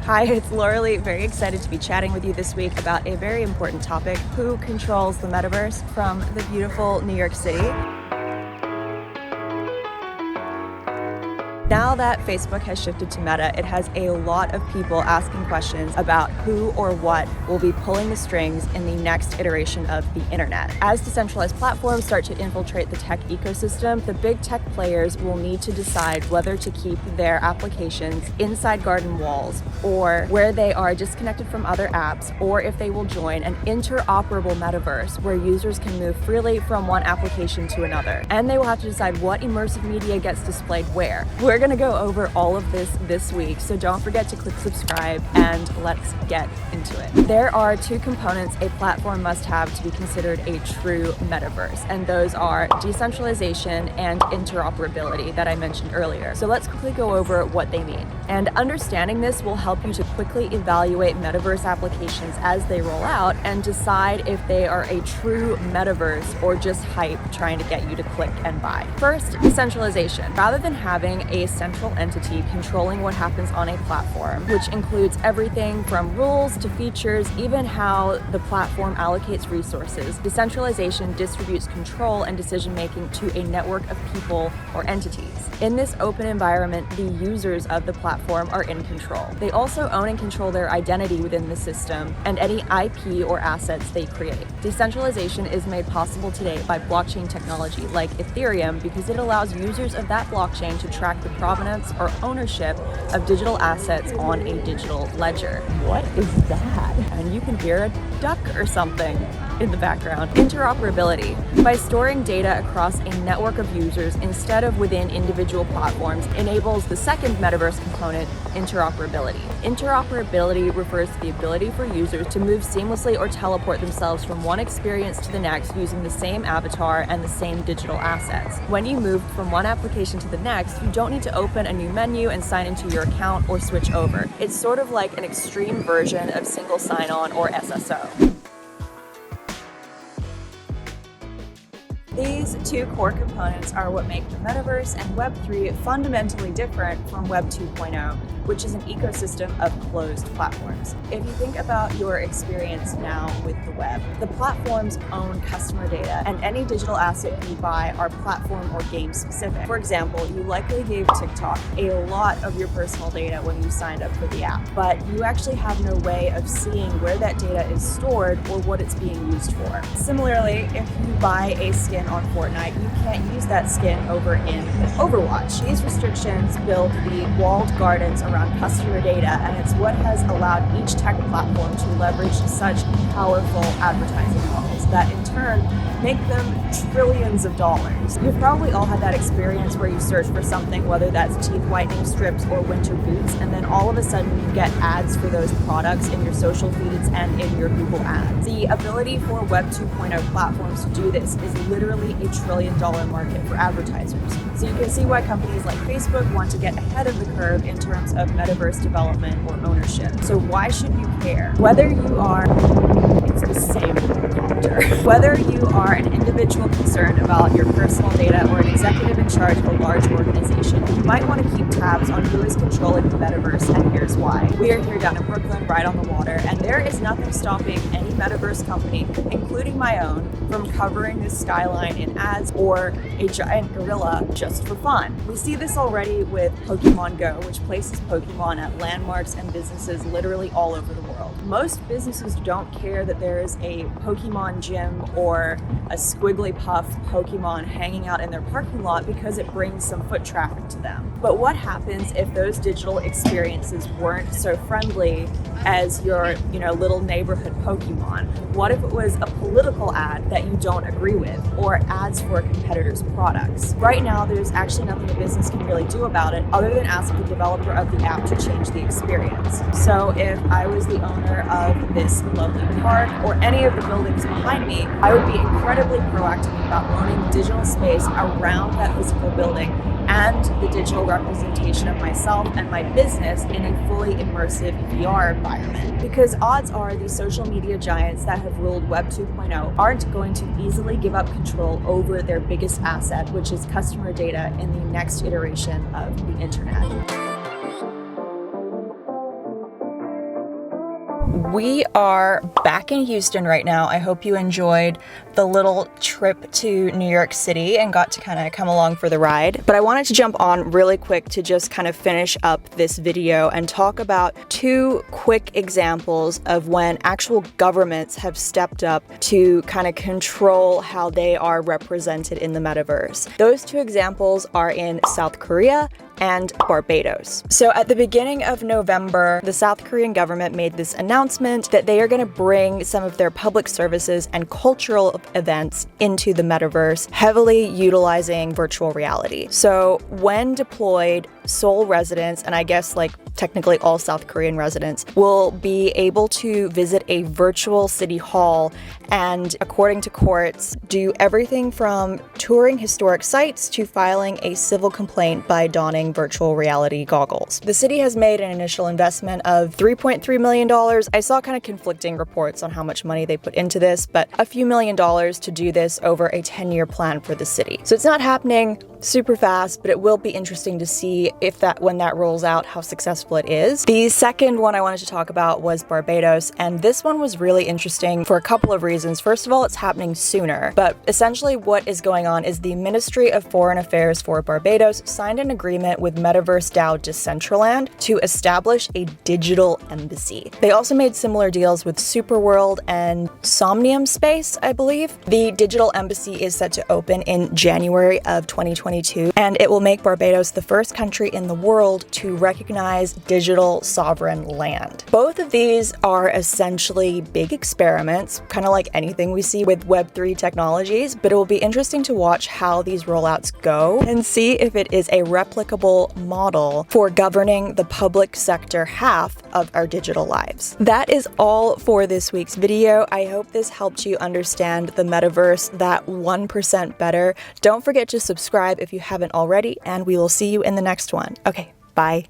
Hi, it's Lauralee. Very excited to be chatting with you this week about a very important topic: who controls the metaverse from the beautiful New York City. Now that Facebook has shifted to Meta, it has a lot of people asking questions about who or what will be pulling the strings in the next iteration of the internet. As decentralized platforms start to infiltrate the tech ecosystem, the big tech players will need to decide whether to keep their applications inside garden walls or where they are disconnected from other apps, or if they will join an interoperable metaverse where users can move freely from one application to another. And they will have to decide what immersive media gets displayed where. We're going to go over all of this week, so don't forget to click subscribe and let's get into it. There are two components a platform must have to be considered a true metaverse, and those are decentralization and interoperability that I mentioned earlier. So let's quickly go over what they mean. And understanding this will help you to quickly evaluate metaverse applications as they roll out and decide if they are a true metaverse or just hype trying to get you to click and buy. First, decentralization. Rather than having a central entity controlling what happens on a platform, which includes everything from rules to features, even how the platform allocates resources, decentralization distributes control and decision-making to a network of people or entities. In this open environment, the users of the platform are in control. They also own and control their identity within the system and any IP or assets they create. Decentralization is made possible today by blockchain technology like Ethereum because it allows users of that blockchain to track the provenance or ownership of digital assets on a digital ledger. What is that? And you can hear a duck or something in the background. Interoperability. By storing data across a network of users instead of within individual platforms enables the second metaverse component, interoperability. Interoperability refers to the ability for users to move seamlessly or teleport themselves from one experience to the next using the same avatar and the same digital assets. When you move from one application to the next, you don't need to open a new menu and sign into your account or switch over. It's sort of like an extreme version of single sign-on or SSO. These two core components are what make the metaverse and Web3 fundamentally different from Web 2.0, which is an ecosystem of closed platforms. If you think about your experience now with the web, the platforms own customer data, and any digital asset you buy are platform or game specific. For example, you likely gave TikTok a lot of your personal data when you signed up for the app, but you actually have no way of seeing where that data is stored or what it's being used for. Similarly, if you buy a skin on Fortnite, you can't use that skin over in Overwatch. These restrictions build the walled gardens around customer data, and it's what has allowed each tech platform to leverage such powerful advertising models that in turn make them trillions of dollars. You've probably all had that experience where you search for something, whether that's teeth whitening strips or winter boots, and then all of a sudden you get ads for those products in your social feeds and in your Google Ads. The ability for Web 2.0 platforms to do this is literally a $1 trillion market for advertisers. So you can see why companies like Facebook want to get ahead of the curve in terms of metaverse development or ownership. So why should you care? Whether you are, it's the same helicopter. Whether you are an individual concerned about your personal data or an executive in charge of a large organization, you might want to keep tabs on who is controlling the metaverse, and here's why. We are here down in Brooklyn, right on the water, and there is nothing stopping any metaverse company, including my own, from covering this skyline in ads or a giant gorilla just for fun. We see this already with Pokemon Go, which places Pokemon at landmarks and businesses literally all over the world. Most businesses don't care that there is a Pokemon gym or a squiggly puff Pokemon hanging out in their parking lot because it brings some foot traffic to them. But what happens if those digital experiences weren't so friendly as your, little neighborhood Pokemon? What if it was a political ad that you don't agree with, or ads for a competitor's products? Right now, there's actually nothing a business can really do about it other than ask the developer of the app to change the experience. So if I was the owner of this lovely park or any of the buildings behind me, I would be incredibly proactive about owning digital space around that physical building and the digital representation of myself and my business in a fully immersive VR environment. Because odds are the social media giants that have ruled Web 2.0 aren't going to easily give up control over their biggest asset, which is customer data in the next iteration of the internet. We are back in Houston right now. I hope you enjoyed the little trip to New York City and got to kind of come along for the ride. But I wanted to jump on really quick to just kind of finish up this video and talk about two quick examples of when actual governments have stepped up to kind of control how they are represented in the metaverse. Those two examples are in South Korea and Barbados. So at the beginning of November, the South Korean government made this announcement that they are going to bring some of their public services and cultural events into the metaverse, heavily utilizing virtual reality. So when deployed, Seoul residents, and I guess like technically all South Korean residents, will be able to visit a virtual city hall and, according to courts, do everything from touring historic sites to filing a civil complaint by donning virtual reality goggles. The city has made an initial investment of $3.3 million. I saw kind of conflicting reports on how much money they put into this, but a few $1,000,000 to do this over a 10-year plan for the city. So it's not happening super fast, but it will be interesting to see if when that rolls out, how successful it is. The second one I wanted to talk about was Barbados, and this one was really interesting for a couple of reasons. First of all, it's happening sooner, but essentially what is going on is the Ministry of Foreign Affairs for Barbados signed an agreement with Metaverse DAO Decentralized to establish a digital embassy. They also made similar deals with Superworld and Somnium Space, I believe. The digital embassy is set to open in January of 2022, and it will make Barbados the first country in the world to recognize digital sovereign land. Both of these are essentially big experiments, kind of like anything we see with Web3 technologies, but it will be interesting to watch how these rollouts go and see if it is a replicable model for governing the public sector half of our digital lives. That is all for this week's video. I hope this helped you understand the metaverse that 1% better. Don't forget to subscribe if you haven't already, and we will see you in the next one. Okay, bye.